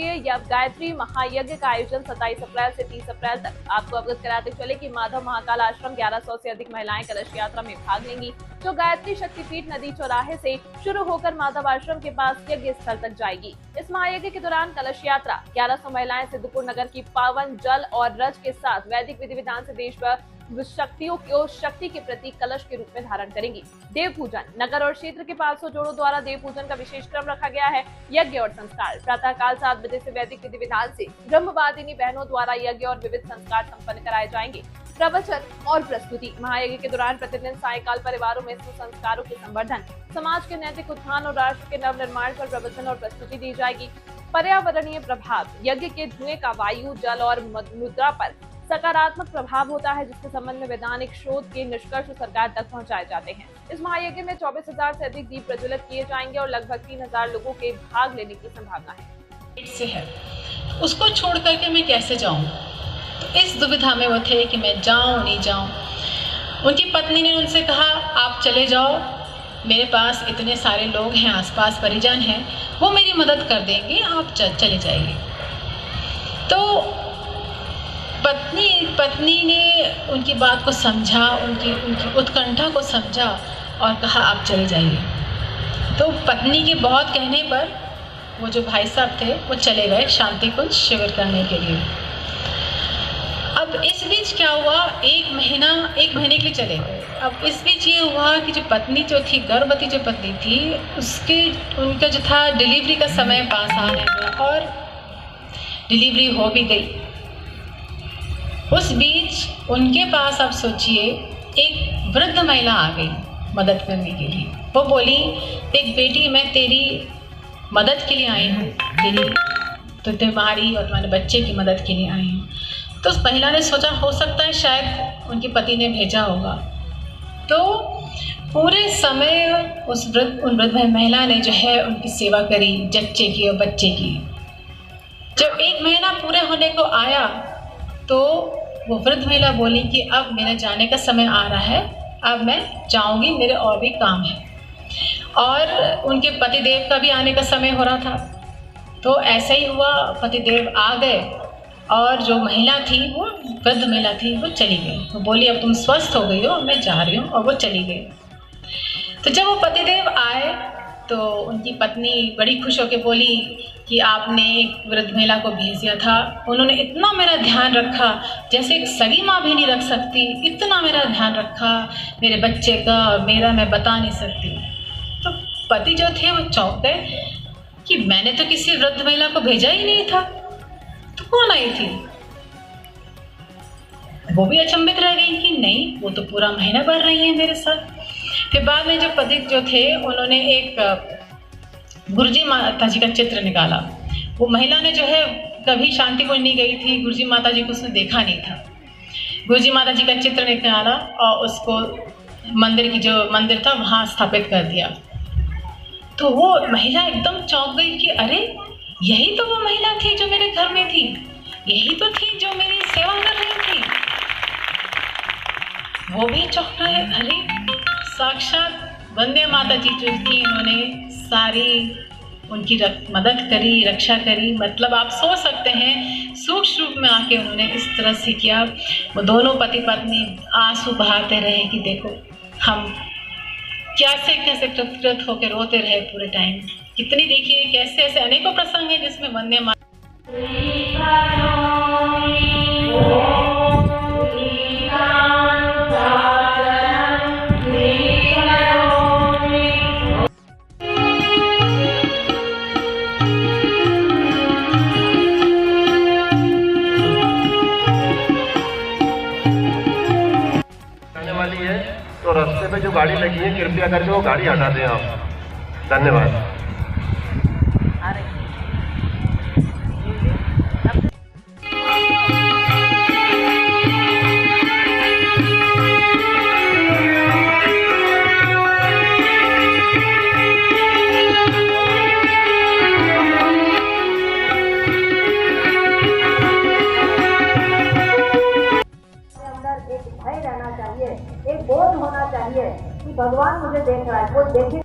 दिवसीय गायत्री महायज्ञ का आयोजन 27 अप्रैल से 30 अप्रैल तक। आपको अवगत कराते चले कि माधव महाकाल आश्रम 1100 से अधिक महिलाएं कलश यात्रा में भाग लेंगी, जो गायत्री शक्तिपीठ नदी चौराहे से शुरू होकर माधव आश्रम के पास यज्ञ स्थल तक जाएगी। इस महायज्ञ के दौरान कलश यात्रा 1100 महिलाएं सिद्धपुर नगर की पावन जल और रज के साथ वैदिक विधि विधान से देश भर शक्तियों को शक्ति के प्रतीक कलश के रूप में धारण करेंगी। देव पूजन नगर और क्षेत्र के 500 जोड़ों द्वारा देव पूजन का विशेष क्रम रखा गया है। यज्ञ और संस्कार प्रातः काल 7 बजे से वैदिक विधि विधान से ब्रह्मवादिनी बहनों द्वारा यज्ञ और विविध संस्कार संपन्न कराए जाएंगे। प्रवचन और प्रस्तुति महायज्ञ के दौरान प्रतिदिन सायकाल परिवारों में संस्कारों के संवर्धन, समाज के नैतिक उत्थान और राष्ट्र के नवनिर्माण पर प्रवचन और प्रस्तुति दी जाएगी। पर्यावरणीय प्रभाव यज्ञ के धुएं का वायु, जल और मुद्रा पर सकारात्मक प्रभाव होता है, जिसके संबंध में वैज्ञानिक शोध के निष्कर्ष सरकार तक पहुंचाए जाते हैं। इस महायज्ञ में 24,000 से अधिक दीप प्रज्वलित किए जाएंगे और लगभग 3,000 लोगों के भाग लेने की संभावना है। उसको छोड़ करके मैं कैसे जाऊं? तो इस दुविधा में वो थे कि मैं जाऊं नहीं जाऊं। उनकी पत्नी ने उनसे कहा, आप चले जाओ, मेरे पास इतने सारे लोग हैं, आसपास परिजन हैं, वो मेरी मदद कर देंगे, आप चले जाइए। तो पत्नी ने उनकी बात को समझा, उनकी उत्कंठा को समझा और कहा, आप चले जाइए। तो पत्नी के बहुत कहने पर वो जो भाई साहब थे वो चले गए शांति कुंज शिविर करने के लिए। अब इस बीच क्या हुआ, एक महीने के लिए चले गए। अब इस बीच ये हुआ कि जो पत्नी जो थी, गर्भवती जो पत्नी थी, उनका जो था डिलीवरी का समय पास आने लगा और डिलीवरी हो भी गई। उस बीच उनके पास आप सोचिए एक वृद्ध महिला आ गई मदद करने के लिए। वो बोली, देख बेटी, मैं तेरी मदद के लिए आई हूँ, तुम्हारी और तुम्हारे बच्चे की मदद के लिए आई हूँ। तो उस महिला ने सोचा, हो सकता है शायद उनके पति ने भेजा होगा। तो पूरे समय उन वृद्ध महिला ने जो है उनकी सेवा करी, जच्चे की और बच्चे की। जब 1 महीना पूरे होने को आया तो वो वृद्ध महिला बोली कि अब मेरे जाने का समय आ रहा है, अब मैं जाऊंगी, मेरे और भी काम है। और उनके पतिदेव का भी आने का समय हो रहा था। तो ऐसा ही हुआ, पतिदेव आ गए और जो महिला थी, वो वृद्ध महिला थी, वो चली गई। वो बोली, अब तुम स्वस्थ हो गई हो, मैं जा रही हूँ, और वो चली गई। तो जब वो पतिदेव आए तो उनकी पत्नी बड़ी खुश होकर बोली कि आपने एक वृद्ध महिला को भेज दिया था, उन्होंने इतना मेरा ध्यान रखा, जैसे एक सगी माँ भी नहीं रख सकती, इतना मेरा ध्यान रखा मेरे बच्चे का, मेरा मैं बता नहीं सकती। तो पति जो थे वो चौंक गए कि मैंने तो किसी वृद्ध महिला को भेजा ही नहीं था, तो कौन आई थी? वो भी अचंभित रह गई कि नहीं, वो तो पूरा महीना भर रही है मेरे साथ। फिर बाद में जो पति जो थे, उन्होंने एक गुरुजी माता जी का चित्र निकाला। वो महिला ने जो है कभी शांति कुंज नहीं गई थी, गुरुजी माता जी को उसने देखा नहीं था। गुरुजी माता जी का चित्र निकाला और उसको मंदिर था वहाँ स्थापित कर दिया। तो वो महिला एकदम चौंक गई कि अरे, यही तो वो महिला थी जो मेरे घर में थी, यही तो थी जो मेरी सेवा कर रही थी। वो भी चौंक रहे, अरे साक्षात वंदे माता जी जो थी, उन्होंने सारी उनकी मदद करी, रक्षा करी। मतलब आप सोच सकते हैं सूक्ष्म रूप में आके उन्होंने इस तरह से किया। वो दोनों पति पत्नी आंसू बहाते रहे कि देखो हम कैसे कैसे कृतकृत होकर रोते रहे पूरे टाइम। कितनी देखिए कैसे ऐसे अनेकों प्रसंग हैं जिसमें वंदे माता वाली है। तो रास्ते में जो गाड़ी लगी है, कृपया करके वो गाड़ी हटा दें आप। धन्यवाद। एक भय रहना चाहिए, एक बोध होना चाहिए कि भगवान मुझे देख रहा है, वो देखे।